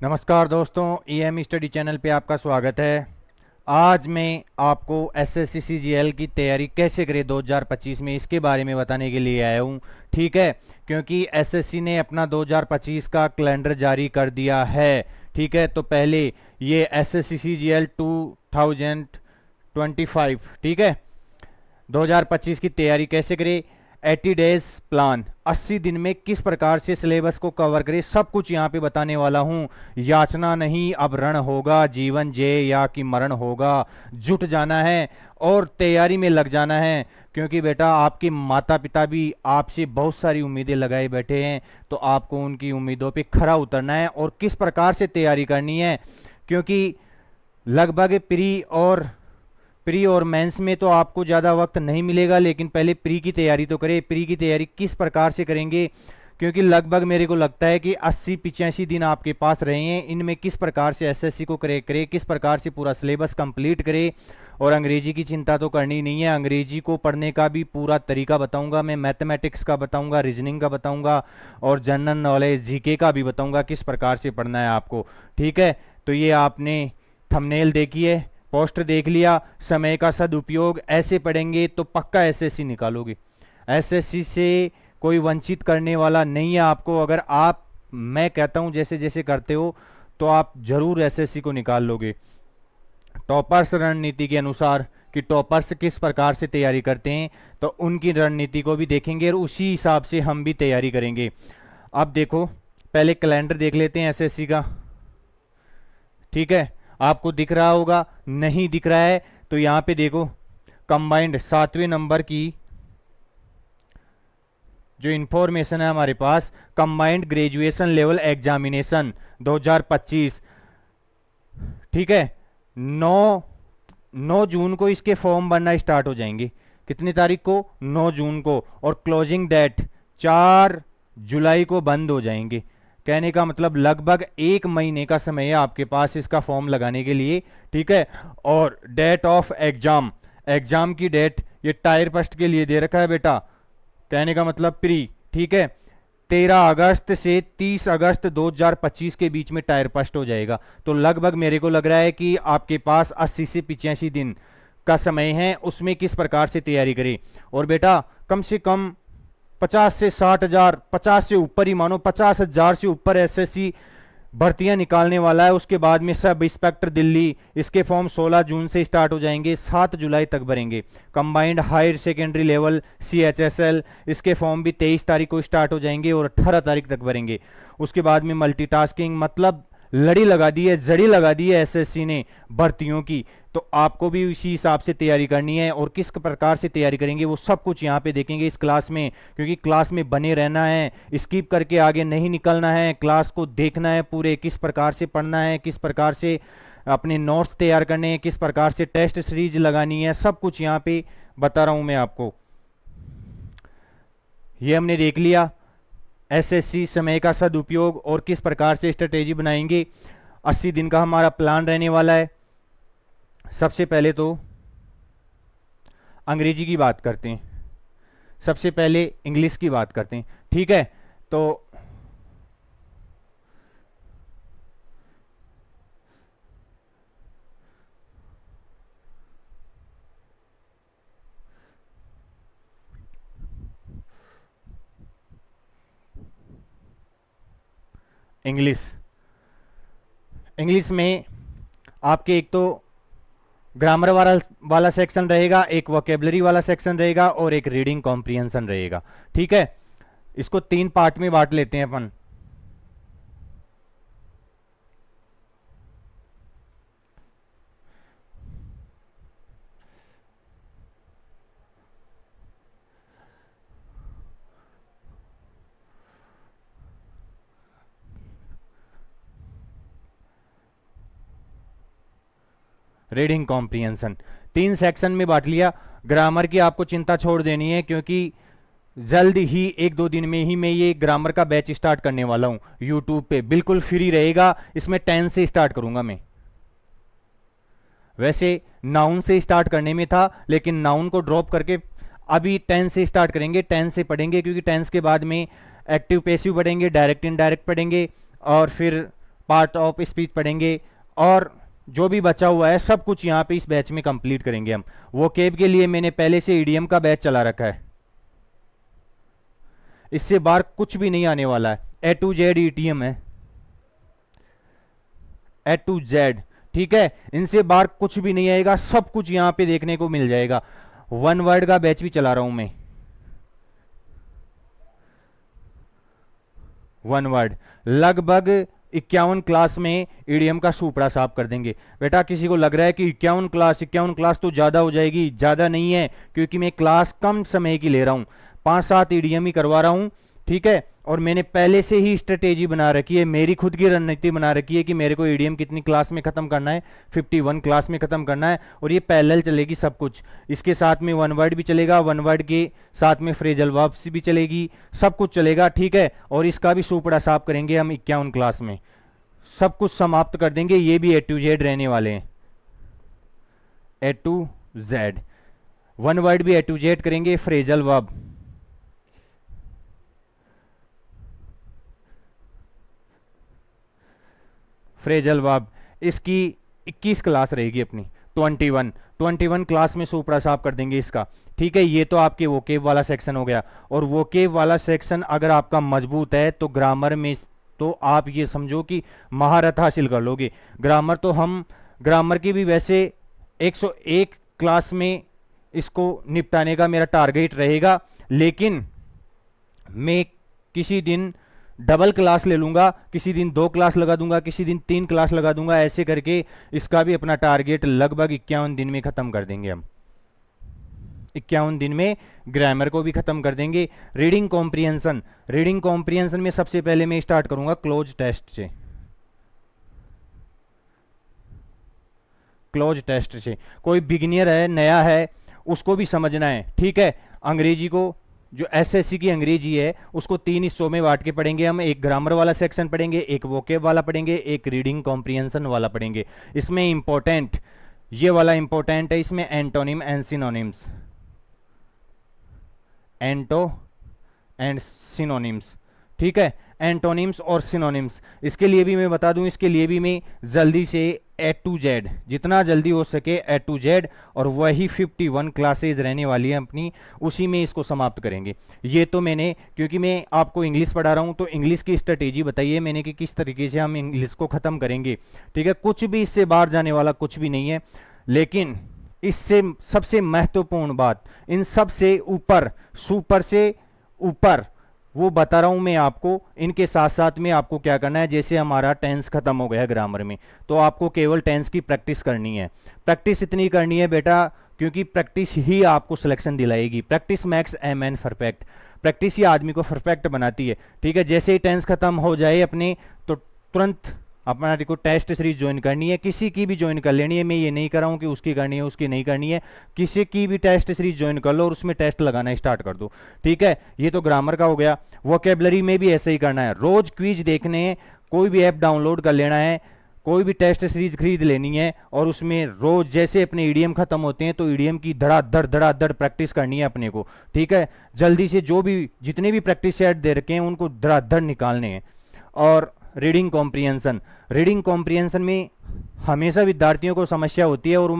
नमस्कार दोस्तों, EM study channel पे आपका स्वागत है। आज मैं आपको एसएससी सीजीएल की तैयारी कैसे करें 2025 में, इसके बारे में बताने के लिए आया हूँ। ठीक है, क्योंकि एसएससी ने अपना 2025 का कैलेंडर जारी कर दिया है। ठीक है, तो पहले ये एसएससी सीजीएल 2025, ठीक है, 2025 की तैयारी कैसे करें। 80 डेज प्लान, 80 दिन में किस प्रकार से सिलेबस को कवर करें, सब कुछ यहाँ पे बताने वाला हूँ। याचना नहीं, अब रण होगा, जीवन जय या कि मरण होगा। जुट जाना है और तैयारी में लग जाना है, क्योंकि बेटा आपके माता पिता भी आपसे बहुत सारी उम्मीदें लगाए बैठे हैं। तो आपको उनकी उम्मीदों पे खरा उतरना है और किस प्रकार से तैयारी करनी है, क्योंकि लगभग प्री और मेंस में तो आपको ज़्यादा वक्त नहीं मिलेगा, लेकिन पहले प्री की तैयारी तो करें। प्री की तैयारी किस प्रकार से करेंगे, क्योंकि लगभग मेरे को लगता है कि 80-85 दिन आपके पास रहे हैं। इनमें किस प्रकार से एसएससी को करे, किस प्रकार से पूरा सिलेबस कंप्लीट करे। और अंग्रेजी की चिंता तो करनी नहीं है, अंग्रेजी को पढ़ने का भी पूरा तरीका बताऊंगा मैं। मैथमेटिक्स का बताऊंगा, रीजनिंग का बताऊंगा और जनरल नॉलेज जीके का भी बताऊंगा किस प्रकार से पढ़ना है आपको। ठीक है, तो ये आपने थंबनेल देखी है, पोस्टर देख लिया। समय का सदुपयोग, ऐसे पढ़ेंगे तो पक्का एसएससी निकालोगे। एसएससी से कोई वंचित करने वाला नहीं है आपको। अगर आप, मैं कहता हूं जैसे जैसे करते हो, तो आप जरूर एसएससी को निकाल लोगे। टॉपर्स रणनीति के अनुसार कि टॉपर्स किस प्रकार से तैयारी करते हैं, तो उनकी रणनीति को भी देखेंगे और उसी हिसाब से हम भी तैयारी करेंगे। अब देखो, पहले कैलेंडर देख लेते हैं एसएससी का। ठीक है, आपको दिख रहा होगा, नहीं दिख रहा है तो यहां पे देखो, कंबाइंड 7वें नंबर की जो इंफॉर्मेशन है हमारे पास, कंबाइंड ग्रेजुएशन लेवल एग्जामिनेशन 2025। ठीक है, 9 जून को इसके फॉर्म बनना स्टार्ट हो जाएंगे। कितनी तारीख को? 9 जून को। और क्लोजिंग डेट 4 जुलाई को बंद हो जाएंगे। कहने का मतलब लगभग 1 महीने का समय है आपके पास इसका फॉर्म लगाने के लिए। ठीक है, और डेट ऑफ एग्जाम, एग्जाम की डेट ये टायर फर्स्ट के लिए दे रखा है बेटा। कहने का मतलब प्री। ठीक है, 13 अगस्त से 30 अगस्त 2025 के बीच में टायर फर्स्ट हो जाएगा। तो लगभग मेरे को लग रहा है कि आपके पास 80 से 85 दिन का समय है, उसमें किस प्रकार से तैयारी करें। और बेटा कम से कम 50 से 60 हजार, 50 से ऊपर ही मानो, 50 हजार से ऊपर एसएससी भर्तियां निकालने वाला है। उसके बाद में सब इंस्पेक्टर दिल्ली, इसके फॉर्म 16 जून से स्टार्ट हो जाएंगे, 7 जुलाई तक भरेंगे। Combined higher secondary level CHSL, इसके फॉर्म भी 23 तारीख को स्टार्ट हो जाएंगे और 18 तारीख तक भरेंगे। उसके बाद में मल्टीटास्किंग, मतलब लड़ी लगा दी है, जड़ी लगा दी है एसएससी ने भर्तियों की। तो आपको भी उसी हिसाब से तैयारी करनी है और किस प्रकार से तैयारी करेंगे वो सब कुछ यहाँ पे देखेंगे इस क्लास में, क्योंकि क्लास में बने रहना है, स्किप करके आगे नहीं निकलना है। क्लास को देखना है पूरे, किस प्रकार से पढ़ना है, किस प्रकार से अपने नोट्स तैयार करने हैं, किस प्रकार से टेस्ट सीरीज लगानी है, सब कुछ यहाँ पे बता रहा हूँ मैं आपको। ये हमने देख लिया एसएससी समय का सदुपयोग और किस प्रकार से स्ट्रेटेजी बनाएंगे। 80 दिन का हमारा प्लान रहने वाला है। सबसे पहले तो अंग्रेजी की बात करते हैं, सबसे पहले इंग्लिश की बात करते हैं। ठीक है, तो इंग्लिश, इंग्लिश में आपके एक तो ग्रामर वाला सेक्शन रहेगा, एक वोकेबलरी वाला सेक्शन रहेगा और एक रीडिंग कॉम्प्रिहेंशन रहेगा। ठीक है, इसको 3 पार्ट में बांट लेते हैं अपन। रीडिंग कॉम्प्रिहेंशन 3 सेक्शन में बांट लिया। ग्रामर की आपको चिंता छोड़ देनी है, क्योंकि जल्द ही 1-2 दिन में ही मैं ये ग्रामर का बैच स्टार्ट करने वाला हूं यूट्यूब पे, बिल्कुल फ्री रहेगा। इसमें 10 से स्टार्ट करूंगा मैं। वैसे नाउन से स्टार्ट करने में था, लेकिन नाउन को ड्रॉप करके अभी 10 से स्टार्ट करेंगे। 10 से पढ़ेंगे, क्योंकि 10 के बाद में एक्टिव पैसिव पढ़ेंगे, डायरेक्ट इनडायरेक्ट पढ़ेंगे और फिर पार्ट ऑफ स्पीच पढ़ेंगे, और जो भी बचा हुआ है सब कुछ यहाँ पे इस बैच में कंप्लीट करेंगे हम। वोकेब के लिए मैंने पहले से ईडीएम का बैच चला रखा है, इससे बाहर कुछ भी नहीं आने वाला है। ए टू जेड ईटीएम है, ए टू जेड, ठीक है। इनसे बाहर कुछ भी नहीं आएगा, सब कुछ यहां पे देखने को मिल जाएगा। वन वर्ड का बैच भी चला रहा हूं मैं, वन वर्ड लगभग 51 क्लास में ईडीएम का सुपड़ा साफ कर देंगे। बेटा किसी को लग रहा है कि 51 क्लास तो ज़्यादा हो जाएगी, ज़्यादा नहीं है, क्योंकि मैं क्लास कम समय की ले रहा हूँ, 5-7 ईडीएम ही करवा रहा हूँ, ठीक है। और मैंने पहले से ही स्ट्रेटेजी बना रखी है, मेरी खुद की रणनीति बना रखी है कि मेरे को ईडीएम कितनी क्लास में ख़त्म करना है, 51 क्लास में ख़त्म करना है। और ये पैरेलल चलेगी सब कुछ, इसके साथ में वन वर्ड भी चलेगा, वन वर्ड के साथ में फ्रेजल वर्ब्स भी चलेगी, सब कुछ चलेगा, ठीक है। और इसका भी सुपड़ा साफ करेंगे हम 51 क्लास में, सब कुछ समाप्त कर देंगे। ये भी ए टू जेड रहने वाले हैं, ए टू जेड। वन वर्ड भी ए टू जेड करेंगे, फ्रेजल वर्ब, फ्रेजल वर्ब, इसकी 21 क्लास रहेगी अपनी, 21 क्लास में सुपड़ा साफ कर देंगे इसका, ठीक है। ये तो आपके वोकेब वाला सेक्शन हो गया। और वोकेब वाला सेक्शन अगर आपका मजबूत है तो ग्रामर में तो आप ये समझो कि महारत हासिल कर लोगे। ग्रामर तो हम, ग्रामर की भी वैसे 101 क्लास में इसको निपटाने का मेरा टारगेट रहेगा, लेकिन मैं किसी दिन डबल क्लास ले लूंगा, किसी दिन 2 क्लास लगा दूंगा, किसी दिन 3 क्लास लगा दूंगा, ऐसे करके इसका भी अपना टारगेट लगभग 51 दिन में खत्म कर देंगे हम। 51 दिन में ग्रामर को भी खत्म कर देंगे। रीडिंग कॉम्प्रिहेंशन, रीडिंग कॉम्प्रिहेंशन में सबसे पहले मैं स्टार्ट करूंगा क्लोज टेस्ट से, क्लोज टेस्ट से। कोई बिगिनियर है, नया है, उसको भी समझना है, ठीक है। अंग्रेजी को, जो एसएससी की अंग्रेजी है, उसको 3 हिस्सों में बांट के पढ़ेंगे हम। एक ग्रामर वाला सेक्शन पढ़ेंगे, एक वोकेब वाला पढ़ेंगे, एक रीडिंग कॉम्प्रिहेंशन वाला पढ़ेंगे। इसमें इंपॉर्टेंट, ये वाला इंपॉर्टेंट है, इसमें एंटोनिम एंड सिनोनिम्स, एंटो एंड सिनोनिम्स, ठीक है। एंटोनिम्स और सिनोनिम्स, इसके लिए भी मैं बता दूं, इसके लिए भी मैं जल्दी से ए टू जेड, जितना जल्दी हो सके ए टू जेड, और वही 51 क्लासेज रहने वाली है अपनी, उसी में इसको समाप्त करेंगे। ये तो मैंने, क्योंकि मैं आपको इंग्लिश पढ़ा रहा हूँ, तो इंग्लिश की स्ट्रेटेजी बताई है मैंने कि किस तरीके से हम इंग्लिश को ख़त्म करेंगे, ठीक है। कुछ भी इससे बाहर जाने वाला कुछ भी नहीं है, लेकिन इससे सबसे महत्वपूर्ण बात, इन सब से ऊपर, सुपर से ऊपर, वो बता रहा हूं मैं आपको। इनके साथ साथ में आपको क्या करना है, जैसे हमारा टेंस खत्म हो गया ग्रामर में, तो आपको केवल टेंस की प्रैक्टिस करनी है। प्रैक्टिस इतनी करनी है बेटा, क्योंकि प्रैक्टिस ही आपको सिलेक्शन दिलाएगी। Practice makes a man perfect, practice ही आदमी को परफेक्ट बनाती है, ठीक है। जैसे ही टेंस खत्म हो जाए अपने, तो तुरंत अपना को टेस्ट सीरीज ज्वाइन करनी है, किसी की भी ज्वाइन कर लेनी है। मैं ये नहीं कर रहा हूँ कि उसकी करनी है, उसकी नहीं करनी है, किसी की भी टेस्ट सीरीज ज्वाइन कर लो और उसमें टेस्ट लगाना स्टार्ट कर दो, ठीक है। ये तो ग्रामर का हो गया। वोकेबलरी में भी ऐसे ही करना है, रोज क्विज देखने, कोई भी ऐप डाउनलोड कर लेना है, कोई भी टेस्ट सीरीज खरीद लेनी है, और उसमें रोज जैसे अपने ईडीएम खत्म होते हैं तो ईडीएम की धड़ाधड़ प्रैक्टिस करनी है अपने को, ठीक है। जल्दी से जो भी, जितने भी प्रैक्टिस सेट दे रखे हैं उनको धड़ाधड़ निकालने हैं। और रीडिंग कॉम्प्रिहेंशन, रीडिंग कॉम्प्रिहेंशन में हमेशा विद्यार्थियों को समस्या होती है, और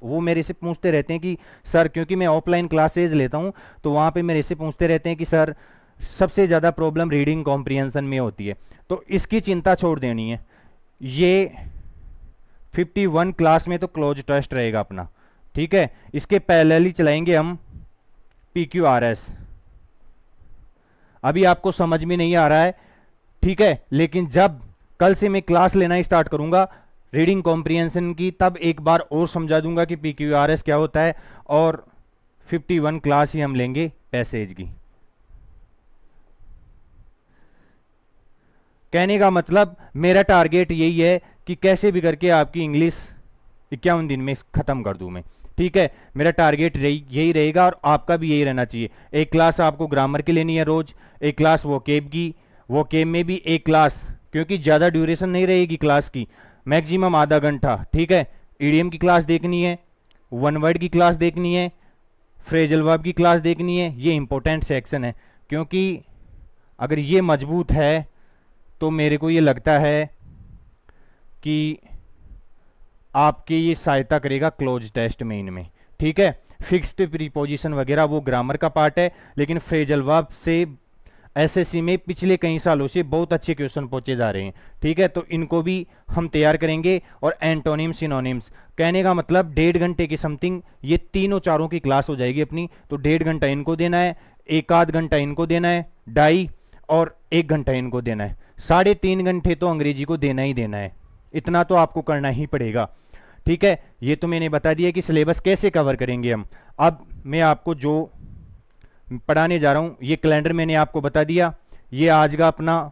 वो मेरे से पूछते रहते हैं कि सर, क्योंकि मैं ऑफलाइन क्लासेज लेता हूँ, तो वहाँ पे मेरे से पूछते रहते हैं कि सर सबसे ज़्यादा प्रॉब्लम रीडिंग कॉम्प्रिहेंशन में होती है। तो इसकी चिंता छोड़ देनी है। ये 51 क्लास में तो क्लोज टेस्ट रहेगा अपना, ठीक है। इसके पैरेलली चलाएंगे हम PQRS। अभी आपको समझ में नहीं आ रहा है, ठीक है, लेकिन जब कल से मैं क्लास लेना ही स्टार्ट करूंगा रीडिंग कॉम्प्रिहेंशन की, तब एक बार और समझा दूंगा कि PQRS क्या होता है, और 51 क्लास ही हम लेंगे पैसेज की। कहने का मतलब मेरा टारगेट यही है कि कैसे भी करके आपकी इंग्लिश 51 दिन में खत्म कर दूं मैं, ठीक है। मेरा टारगेट यही रहेगा, और आपका भी यही रहना चाहिए। एक क्लास आपको ग्रामर की लेनी है रोज, एक क्लास वोकेब की, वोकेब में भी एक क्लास, क्योंकि ज़्यादा ड्यूरेशन नहीं रहेगी क्लास की, मैक्सिमम आधा घंटा, ठीक है। ईडीएम की क्लास देखनी है, वन वर्ड की क्लास देखनी है, फ्रेजल वर्ब की क्लास देखनी है। ये इंपॉर्टेंट सेक्शन है, क्योंकि अगर ये मजबूत है तो मेरे को ये लगता है कि आपके ये सहायता करेगा क्लोज टेस्ट में इनमें, ठीक है। फिक्स्ड प्रीपोजिशन वगैरह वो ग्रामर का पार्ट है, लेकिन फ्रेजल वर्ब से एसएससी में पिछले कई सालों से बहुत अच्छे क्वेश्चन पूछे जा रहे हैं, ठीक है। तो इनको भी हम तैयार करेंगे। और एंटोनिम सिनोनिम्स, कहने का मतलब 1.5 घंटे की समथिंग ये तीनों चारों की क्लास हो जाएगी अपनी। तो 1.5 घंटा इनको देना है, 1 आध घंटा इनको देना है, 2.5 और 1 घंटा इनको देना है। 3.5 घंटे तो अंग्रेजी को देना ही देना है, इतना तो आपको करना ही पड़ेगा, ठीक है। ये तो मैंने बता दिया कि सिलेबस कैसे कवर करेंगे हम। अब मैं आपको जो पढ़ाने जा रहा हूं, ये कैलेंडर मैंने आपको बता दिया। ये आज का अपना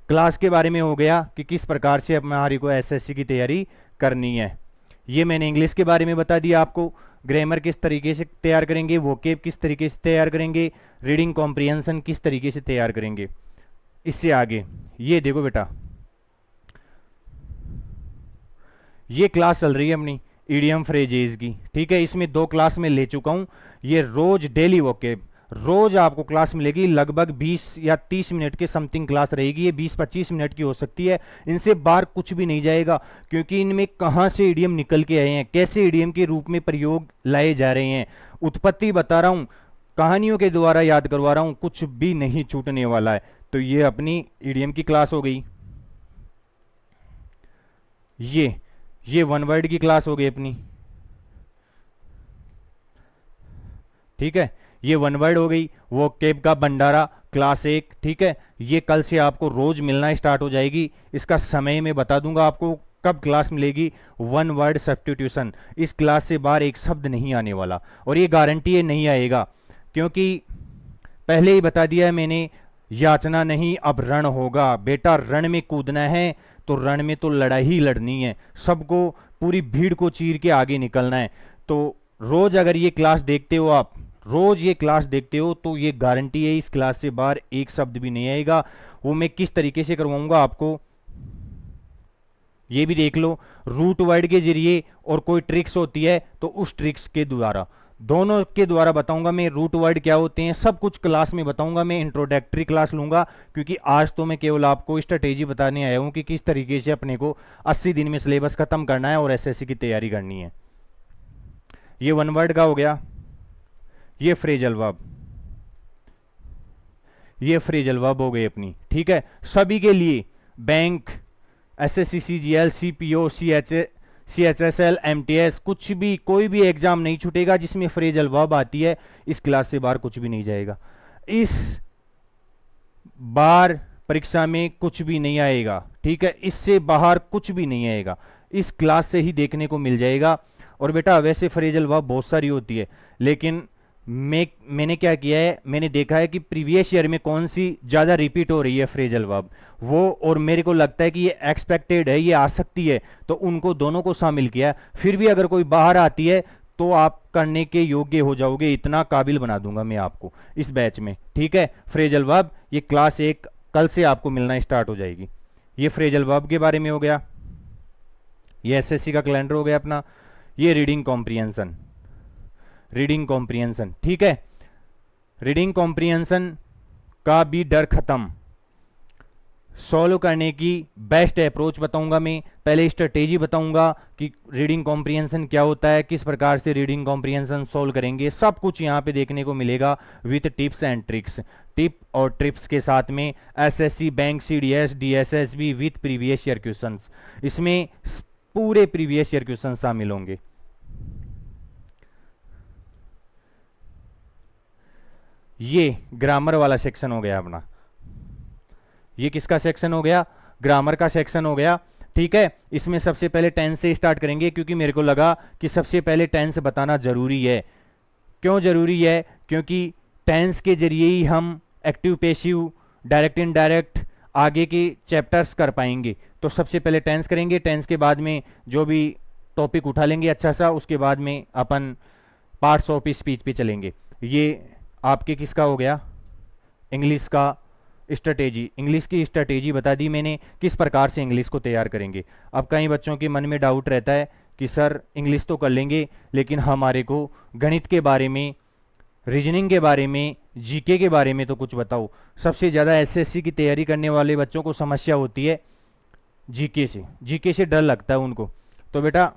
क्लास के बारे में हो गया कि किस प्रकार से हमारी को एसएससी की तैयारी करनी है। ये मैंने इंग्लिश के बारे में बता दिया आपको, ग्रामर किस तरीके से तैयार करेंगे, वोकेब किस तरीके से तैयार करेंगे, रीडिंग कॉम्प्रिहेंशन किस तरीके से तैयार करेंगे। इससे आगे ये देखो बेटा, ये क्लास चल रही है अपनी इडियम फ्रेजेज की, ठीक है। इसमें 2 क्लास में ले चुका हूं। ये रोज डेली वोकेब, रोज आपको क्लास मिलेगी, लगभग 20 या 30 मिनट के समथिंग क्लास रहेगी। ये 20-25 मिनट की हो सकती है, इनसे बाहर कुछ भी नहीं जाएगा, क्योंकि इनमें कहाँ से इडियम निकल के आए हैं, कैसे इडियम के रूप में प्रयोग लाए जा रहे हैं, उत्पत्ति बता रहा हूँ, कहानियों के द्वारा याद करवा रहा हूँ, कुछ भी नहीं छूटने वाला है। तो ये अपनी इडियम की क्लास हो गई। ये 1 वर्ड की क्लास हो गई अपनी, ठीक है। ये 1 वर्ड हो गई। वो केब का भंडारा क्लास 1, ठीक है। ये कल से आपको रोज मिलना स्टार्ट हो जाएगी। इसका समय मैं बता दूंगा आपको कब क्लास मिलेगी। 1 वर्ड सब्स्टिट्यूशन, इस क्लास से बाहर एक शब्द नहीं आने वाला, और ये गारंटी है नहीं आएगा, क्योंकि पहले ही बता दिया है मैंने, याचना नहीं अब रण होगा। बेटा रण में कूदना है तो रण में तो लड़ाई ही लड़नी है, सबको पूरी भीड़ को चीर के आगे निकलना है। तो रोज अगर ये क्लास देखते हो आप, रोज ये क्लास देखते हो, तो ये गारंटी है इस क्लास से बाहर एक शब्द भी नहीं आएगा। वो मैं किस तरीके से करवाऊंगा आपको ये भी देख लो। रूट वर्ड के जरिए और कोई ट्रिक्स होती है तो उस ट्रिक्स के द्वारा, दोनों के द्वारा बताऊंगा मैं। रूट वर्ड क्या होते हैं सब कुछ क्लास में बताऊंगा मैं, इंट्रोडक्टरी क्लास लूंगा, क्योंकि आज तो मैं केवल आपको स्ट्रेटेजी बताने आया हूं कि किस तरीके से अपने को 80 दिन में सिलेबस खत्म करना है और एसएससी की तैयारी करनी है। ये 1 वर्ड का हो गया। ये फ्रेजल वर्ब, ये फ्रेजल वर्ब हो गई अपनी, ठीक है। सभी के लिए bank, SSC, CGL, CPO, CHSL, MTS, कुछ भी कोई भी एग्जाम नहीं छूटेगा जिसमें फ्रेजल वर्ब आती है। इस क्लास से बाहर कुछ भी नहीं जाएगा, इस बार परीक्षा में कुछ भी नहीं आएगा, ठीक है। इससे बाहर कुछ भी नहीं आएगा, इस क्लास से ही देखने को मिल जाएगा। और बेटा वैसे फ्रेजल वर्ब बहुत सारी होती है, लेकिन मैंने क्या किया है, मैंने देखा है कि प्रीवियस ईयर में कौन सी ज़्यादा रिपीट हो रही है फ्रेजल वर्ब, वो, और मेरे को लगता है कि ये एक्सपेक्टेड है, ये आ सकती है, तो उनको दोनों को शामिल किया। फिर भी अगर कोई बाहर आती है तो आप करने के योग्य हो जाओगे, इतना काबिल बना दूंगा मैं आपको इस बैच में, ठीक है। फ्रेजल वर्ब ये क्लास 1 कल से आपको मिलना स्टार्ट हो जाएगी। ये फ्रेजल वर्ब के बारे में हो गया। ये एसएससी का कैलेंडर हो गया अपना। ये रीडिंग कॉम्प्रिहेंशन, रीडिंग कॉम्प्रिहेंशन, ठीक है। रीडिंग कॉम्प्रिहेंशन का भी डर खत्म, सॉल्व करने की बेस्ट अप्रोच बताऊंगा मैं। पहले स्ट्रेटेजी बताऊंगा कि रीडिंग कॉम्प्रिहेंशन क्या होता है, किस प्रकार से रीडिंग कॉम्प्रिहेंशन सॉल्व करेंगे, सब कुछ यहाँ पे देखने को मिलेगा with tips and tricks. Tip और ट्रिप्स के साथ में SSC, bank, CDS, DSSB with previous year questions, इसमें पूरे प्रीवियस ईयर क्वेश्चन शामिल होंगे। ये ग्रामर वाला सेक्शन हो गया अपना। ये किसका सेक्शन हो गया, ग्रामर का सेक्शन हो गया, ठीक है। इसमें सबसे पहले टेंस से स्टार्ट करेंगे, क्योंकि मेरे को लगा कि सबसे पहले टेंस बताना जरूरी है। क्यों जरूरी है, क्योंकि टेंस के जरिए ही हम एक्टिव, पैसिव, डायरेक्ट, इनडायरेक्ट आगे के चैप्टर्स कर पाएंगे। तो सबसे पहले टेंस करेंगे, टेंस के बाद में जो भी टॉपिक उठा लेंगे अच्छा सा, उसके बाद में अपन पार्ट्स ऑफ स्पीच पे चलेंगे। ये आपके किसका हो गया, इंग्लिश का स्ट्रेटेजी। इंग्लिश की स्ट्रेटेजी बता दी मैंने, किस प्रकार से इंग्लिश को तैयार करेंगे। अब कई बच्चों के मन में डाउट रहता है कि सर इंग्लिश तो कर लेंगे, लेकिन हमारे को गणित के बारे में, रीजनिंग के बारे में, जीके के बारे में तो कुछ बताओ। सबसे ज़्यादा एसएससी की तैयारी करने वाले बच्चों को समस्या होती है जीके से डर लगता है उनको। तो बेटा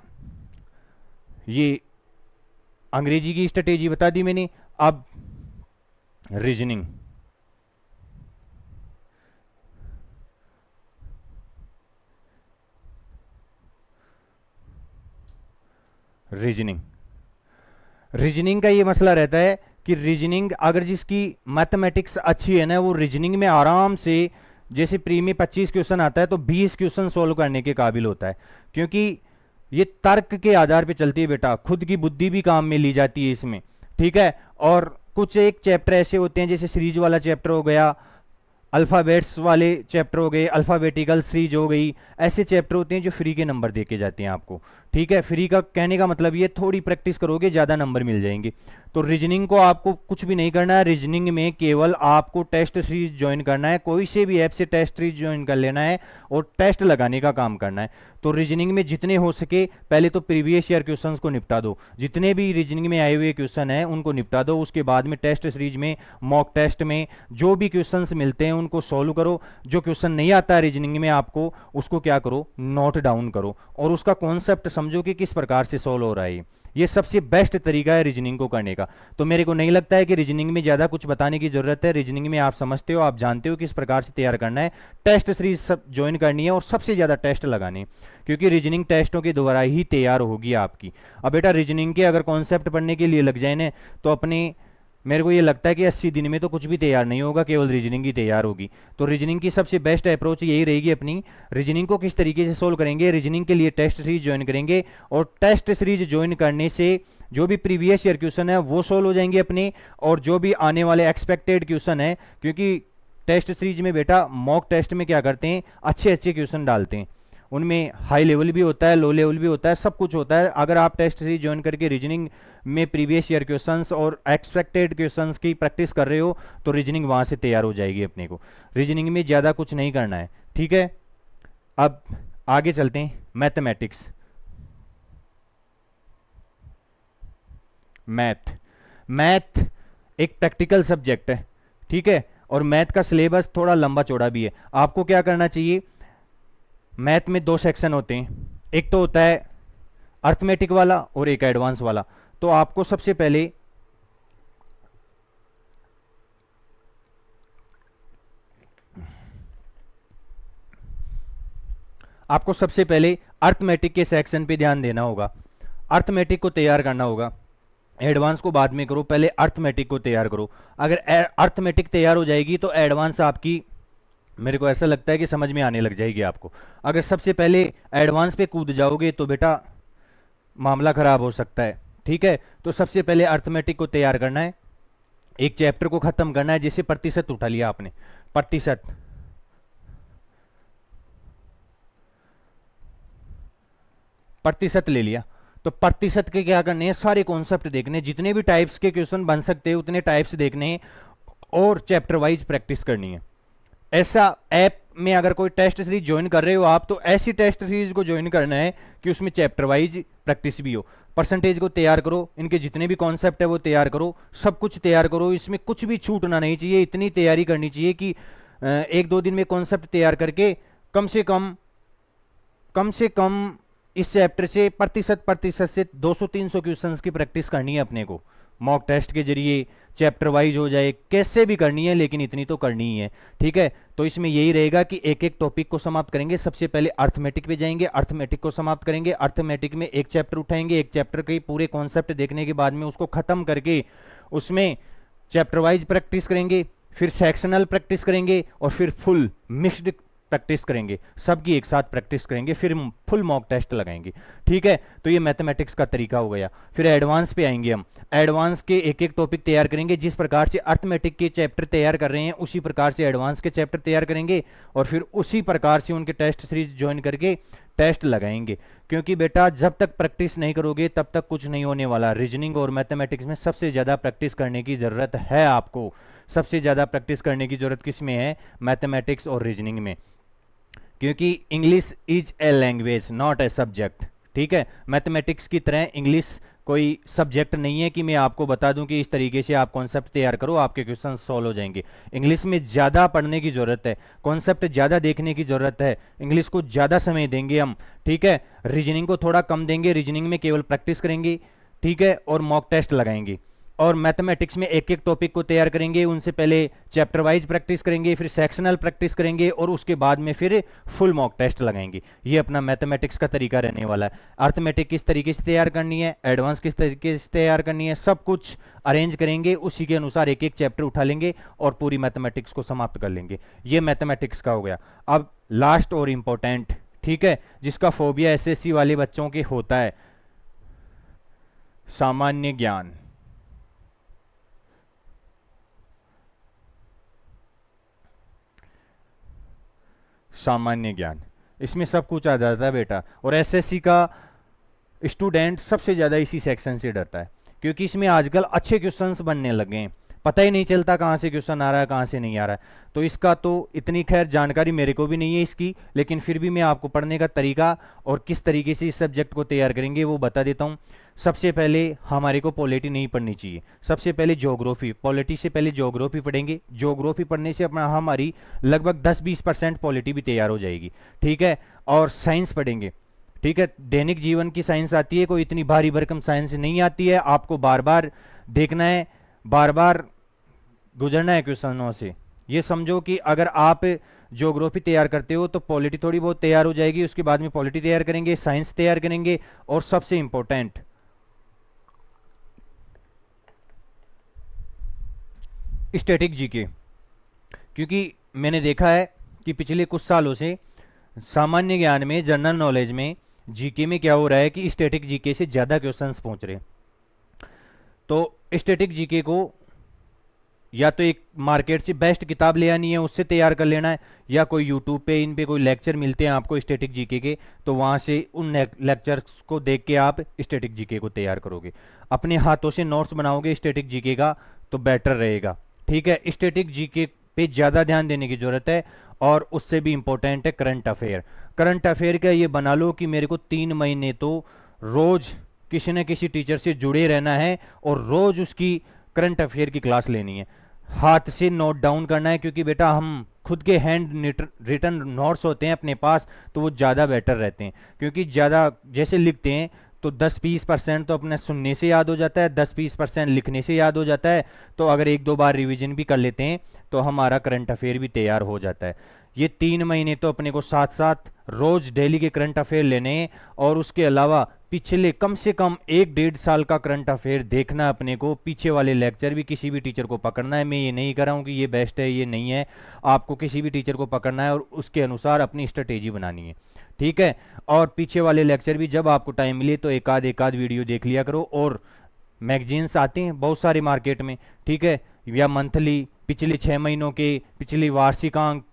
ये अंग्रेजी की स्ट्रेटेजी बता दी मैंने। अब रीजनिंग, रीजनिंग रीजनिंग का ये मसला रहता है कि रीजनिंग अगर जिसकी मैथमेटिक्स अच्छी है ना, वो रीजनिंग में आराम से, जैसे प्री में 25 क्वेश्चन आता है तो 20 क्वेश्चन सोल्व करने के काबिल होता है, क्योंकि ये तर्क के आधार पे चलती है बेटा, खुद की बुद्धि भी काम में ली जाती है इसमें, ठीक है। और कुछ एक चैप्टर ऐसे होते हैं, जैसे सीरीज वाला चैप्टर हो गया, अल्फ़ाबेट्स वाले चैप्टर हो गए, अल्फ़ाबेटिकल सीरीज हो गई, ऐसे चैप्टर होते हैं जो फ्री के नंबर दे के जाते हैं आपको, ठीक है। फ्री का कहने का मतलब ये, थोड़ी प्रैक्टिस करोगे ज़्यादा नंबर मिल जाएंगे। तो रीजनिंग को आपको कुछ भी नहीं करना है, रीजनिंग में केवल आपको टेस्ट सीरीज ज्वाइन करना है, कोई से भी ऐप से टेस्ट सीरीज ज्वाइन कर लेना है और टेस्ट लगाने का काम करना है। तो रीजनिंग में जितने हो सके पहले तो प्रीवियस ईयर क्वेश्चंस को निपटा दो, जितने भी रीजनिंग में आए हुए क्वेश्चन हैं उनको निपटा दो, उसके बाद में टेस्ट सीरीज में, मॉक टेस्ट में जो भी क्वेश्चंस मिलते हैं उनको सॉल्व करो। जो क्वेश्चन नहीं आता है रीजनिंग में आपको, उसको क्या करो, नोट डाउन करो और उसका कॉन्सेप्ट समझो कि किस प्रकार से सॉल्व हो रहा है। ये सबसे बेस्ट तरीका है रीजनिंग को करने का। तो मेरे को नहीं लगता है कि रीजनिंग में ज़्यादा कुछ बताने की ज़रूरत है। रीजनिंग में आप समझते हो, आप जानते हो किस प्रकार से तैयार करना है, टेस्ट सीरीज सब ज्वाइन करनी है और सबसे ज़्यादा टेस्ट लगाने, क्योंकि रीजनिंग टेस्टों के द्वारा ही तैयार होगी आपकी। अब बेटा रीजनिंग के अगर कॉन्सेप्ट पढ़ने के लिए लग जाए ना, तो अपने, मेरे को ये लगता है कि 80 दिन में तो कुछ भी तैयार नहीं होगा, केवल रीजनिंग ही तैयार होगी। तो रीजनिंग की सबसे बेस्ट अप्रोच यही रहेगी अपनी। रीजनिंग को किस तरीके से सोल्व करेंगे, रीजनिंग के लिए टेस्ट सीरीज ज्वाइन करेंगे और टेस्ट सीरीज ज्वाइन करने से जो भी प्रीवियस ईयर क्वेश्चन है वो सोल्व हो जाएंगे अपने, और जो भी आने वाले एक्सपेक्टेड क्वेश्चन है, क्योंकि टेस्ट सीरीज में बेटा मॉक टेस्ट में क्या करते हैं, अच्छे अच्छे क्वेश्चन डालते हैं, उनमें हाई लेवल भी होता है, लो लेवल भी होता है, सब कुछ होता है। अगर आप टेस्ट सीरीज ज्वाइन करके रीजनिंग में प्रीवियस ईयर क्वेश्चंस और एक्सपेक्टेड क्वेश्चंस की प्रैक्टिस कर रहे हो, तो रीजनिंग वहां से तैयार हो जाएगी अपने को। रीजनिंग में ज़्यादा कुछ नहीं करना है, ठीक है। अब आगे चलते हैं, मैथमेटिक्स, मैथ। मैथ एक प्रैक्टिकल सब्जेक्ट है, ठीक है, और मैथ का सिलेबस थोड़ा लंबा चौड़ा भी है। आपको क्या करना चाहिए, मैथ में दो सेक्शन होते हैं, एक तो होता है अर्थमेटिक वाला और एक एडवांस वाला। तो आपको सबसे पहले अर्थमेटिक के सेक्शन पे ध्यान देना होगा, अर्थमेटिक को तैयार करना होगा। एडवांस को बाद में करो, पहले अर्थमेटिक को तैयार करो। अगर अर्थमेटिक तैयार हो जाएगी तो एडवांस आपकी, मेरे को ऐसा लगता है कि समझ में आने लग जाएगी आपको। अगर सबसे पहले एडवांस पे कूद जाओगे तो बेटा मामला खराब हो सकता है, ठीक है। तो सबसे पहले अर्थमेटिक को तैयार करना है, एक चैप्टर को खत्म करना है। जैसे प्रतिशत उठा लिया आपने, प्रतिशत, प्रतिशत ले लिया, तो प्रतिशत के क्या करने हैं, सारे कॉन्सेप्ट देखने, जितने भी टाइप्स के क्वेश्चन बन सकते हैं उतने टाइप्स देखने हैं और चैप्टर वाइज प्रैक्टिस करनी है। ऐसा ऐप में अगर कोई टेस्ट सीरीज ज्वाइन कर रहे हो आप, तो ऐसी टेस्ट सीरीज को ज्वाइन करना है कि उसमें चैप्टर वाइज प्रैक्टिस भी हो। परसेंटेज को तैयार करो, इनके जितने भी कॉन्सेप्ट है वो तैयार करो, सब कुछ तैयार करो, इसमें कुछ भी छूटना नहीं चाहिए। इतनी तैयारी करनी चाहिए कि एक दो दिन में कॉन्सेप्ट तैयार करके कम से कम इस चैप्टर से प्रतिशत से 200-300 क्वेश्चंस की प्रैक्टिस करनी है अपने को, मॉक टेस्ट के जरिए, चैप्टर वाइज हो जाए, कैसे भी करनी है, लेकिन इतनी तो करनी ही है, ठीक है। तो इसमें यही रहेगा कि एक एक टॉपिक को समाप्त करेंगे। सबसे पहले अर्थमेटिक पे जाएंगे, अर्थमेटिक को समाप्त करेंगे, अर्थमेटिक में एक चैप्टर उठाएंगे, एक चैप्टर के पूरे कॉन्सेप्ट देखने के बाद में उसको खत्म करके उसमें चैप्टर वाइज प्रैक्टिस करेंगे, फिर सेक्शनल प्रैक्टिस करेंगे और फिर फुल मिक्स्ड प्रैक्टिस करेंगे, सबकी एक साथ प्रैक्टिस करेंगे, फिर फुल मॉक टेस्ट लगाएंगे, ठीक है। तो ये मैथमेटिक्स का तरीका हो गया। फिर एडवांस पे आएंगे हम, एडवांस के एक एक टॉपिक तैयार करेंगे। जिस प्रकार से अर्थमेटिक के चैप्टर तैयार कर रहे हैं उसी प्रकार से एडवांस के चैप्टर तैयार करेंगे और फिर उसी प्रकार से उनके टेस्ट सीरीज ज्वाइन करके टेस्ट लगाएंगे। क्योंकि बेटा जब तक प्रैक्टिस नहीं करोगे तब तक कुछ नहीं होने वाला। रीजनिंग और मैथमेटिक्स में सबसे ज़्यादा प्रैक्टिस करने की ज़रूरत है आपको, सबसे ज़्यादा प्रैक्टिस करने की ज़रूरत किस में है, मैथमेटिक्स और रीजनिंग में, क्योंकि English is a language not a subject, ठीक है, मैथमेटिक्स की तरह इंग्लिश कोई सब्जेक्ट नहीं है कि मैं आपको बता दूं कि इस तरीके से आप कॉन्सेप्ट तैयार करो आपके क्वेश्चन सॉल्व हो जाएंगे। इंग्लिश में ज़्यादा पढ़ने की ज़रूरत है, कॉन्सेप्ट ज़्यादा देखने की ज़रूरत है, इंग्लिश को ज़्यादा समय देंगे हम, ठीक है। रीजनिंग को थोड़ा कम देंगे, रीजनिंग में केवल प्रैक्टिस करेंगे, ठीक है, और मॉक टेस्ट लगाएंगे। और मैथमेटिक्स में एक एक टॉपिक को तैयार करेंगे, उनसे पहले चैप्टर वाइज प्रैक्टिस करेंगे, फिर सेक्शनल प्रैक्टिस करेंगे, और उसके बाद में फिर फुल मॉक टेस्ट लगाएंगे। ये अपना मैथमेटिक्स का तरीका रहने वाला है। अर्थमेटिक किस तरीके से तैयार करनी है, एडवांस किस तरीके से तैयार करनी है, सब कुछ अरेंज करेंगे, उसी के अनुसार एक एक चैप्टर उठा लेंगे और पूरी मैथमेटिक्स को समाप्त कर लेंगे। ये मैथमेटिक्स का हो गया। अब लास्ट और इंपॉर्टेंट, ठीक है, जिसका फोबिया एसएससी वाले बच्चों के होता है, सामान्य ज्ञान। सामान्य ज्ञान, इसमें सब कुछ आ जाता है बेटा, और एसएससी का स्टूडेंट सबसे ज़्यादा इसी सेक्शन से डरता है, क्योंकि इसमें आजकल अच्छे क्वेश्चंस बनने लगे हैं, पता ही नहीं चलता कहाँ से क्वेश्चन आ रहा है कहाँ से नहीं आ रहा है। तो इसका तो इतनी खैर जानकारी मेरे को भी नहीं है इसकी, लेकिन फिर भी मैं आपको पढ़ने का तरीका और किस तरीके से इस सब्जेक्ट को तैयार करेंगे वो बता देता हूँ। सबसे पहले हमारे को पॉलिटी नहीं पढ़नी चाहिए, सबसे पहले ज्योग्राफी, पॉलिटी से पहले ज्योग्राफी पढ़ेंगे। ज्योग्राफी पढ़ने से अपना हमारी लगभग 10-20% पॉलिटी भी तैयार हो जाएगी, ठीक है। और साइंस पढ़ेंगे, ठीक है, दैनिक जीवन की साइंस आती है, कोई इतनी भारी भरकम साइंस नहीं आती है, आपको बार बार देखना है, बार बार गुजरना है क्वेश्चनों से। ये समझो कि अगर आप ज्योग्राफी तैयार करते हो तो पॉलिटी थोड़ी बहुत तैयार हो जाएगी, उसके बाद में पॉलिटी तैयार करेंगे, साइंस तैयार करेंगे, और सबसे इंपॉर्टेंट स्टैटिक जीके। क्योंकि मैंने देखा है कि पिछले कुछ सालों से सामान्य ज्ञान में, जनरल नॉलेज में, जीके में क्या हो रहा है कि स्टैटिक जीके से ज़्यादा क्वेश्चंस पहुंच रहे हैं। तो स्टैटिक जीके को या तो एक मार्केट से बेस्ट किताब ले आनी है, उससे तैयार कर लेना है, या कोई यूट्यूब पे इन पे कोई लेक्चर मिलते हैं आपको स्टैटिक जीके के, तो वहाँ से उन लेक्चर्स को देख के आप स्टैटिक जीके को तैयार करोगे। अपने हाथों से नोट्स बनाओगे स्टैटिक जीके का तो बेटर रहेगा, ठीक है। स्टैटिक जीके पे ज़्यादा ध्यान देने की ज़रूरत है, और उससे भी इंपॉर्टेंट है करंट अफेयर। करंट अफेयर का ये बना लो कि मेरे को 3 महीने तो रोज़ किसी न किसी टीचर से जुड़े रहना है, और रोज़ उसकी करंट अफेयर की क्लास लेनी है, हाथ से नोट डाउन करना है, क्योंकि बेटा हम खुद के हैंड रिटन नोट्स होते हैं अपने पास, तो वो ज़्यादा बेटर रहते हैं, क्योंकि ज़्यादा जैसे लिखते हैं तो 10-20% तो अपने सुनने से याद हो जाता है, 10-20% लिखने से याद हो जाता है। तो अगर 1-2 बार रिवीजन भी कर लेते हैं तो हमारा करंट अफेयर भी तैयार हो जाता है। ये 3 महीने तो अपने को साथ साथ रोज डेली के करंट अफेयर लेने हैं, और उसके अलावा पिछले कम से कम 1-1.5 साल का करंट अफेयर देखना है अपने को। पीछे वाले लेक्चर भी किसी भी टीचर को पकड़ना है, मैं ये नहीं कर रहा हूँ कि ये बेस्ट है ये नहीं है, आपको किसी भी टीचर को पकड़ना है और उसके अनुसार अपनी स्ट्रेटेजी बनानी है, ठीक है। और पीछे वाले लेक्चर भी जब आपको टाइम मिले तो एक आध वीडियो देख लिया करो। और मैगजीन्स आते हैं बहुत सारे मार्केट में, ठीक है, या मंथली, पिछले 6 महीनों के, पिछले वार्षिकांक,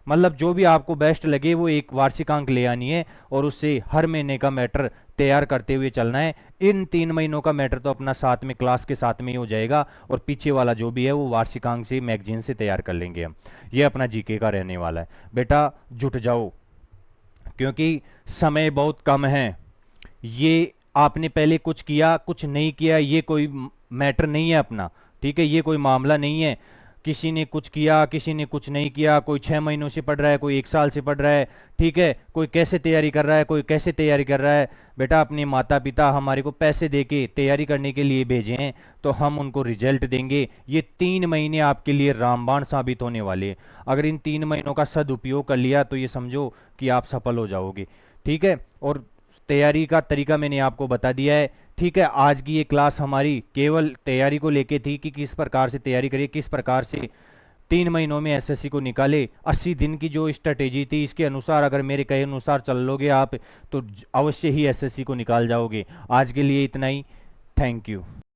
मतलब जो भी आपको बेस्ट लगे वो एक वार्षिकांक ले आनी है, और उससे हर महीने का मैटर तैयार करते हुए चलना है। इन 3 महीनों का मैटर तो अपना साथ में क्लास के साथ में ही हो जाएगा, और पीछे वाला जो भी है वो वार्षिकांक से, मैगजीन से तैयार कर लेंगे हम। ये अपना जीके का रहने वाला है। बेटा जुट जाओ, क्योंकि समय बहुत कम है। ये आपने पहले कुछ किया कुछ नहीं किया ये कोई मैटर नहीं है अपना, ठीक है, ये कोई मामला नहीं है। किसी ने कुछ किया किसी ने कुछ नहीं किया, कोई 6 महीनों से पढ़ रहा है, कोई 1 साल से पढ़ रहा है, ठीक है, कोई कैसे तैयारी कर रहा है, कोई कैसे तैयारी कर रहा है। बेटा अपने माता पिता हमारे को पैसे दे के तैयारी करने के लिए भेजे हैं, तो हम उनको रिजल्ट देंगे। ये 3 महीने आपके लिए रामबाण साबित होने वाले हैं। अगर इन 3 महीनों का सदुपयोग कर लिया तो ये समझो कि आप सफल हो जाओगे, ठीक है। और तैयारी का तरीका मैंने आपको बता दिया है, ठीक है। आज की ये क्लास हमारी केवल तैयारी को लेके थी कि किस प्रकार से तैयारी करिए, किस प्रकार से 3 महीनों में एसएससी को निकाले। 80 दिन की जो स्ट्रेटेजी थी इसके अनुसार अगर मेरे कहे अनुसार चल लोगे आप तो अवश्य ही एसएससी को निकाल जाओगे। आज के लिए इतना ही, थैंक यू।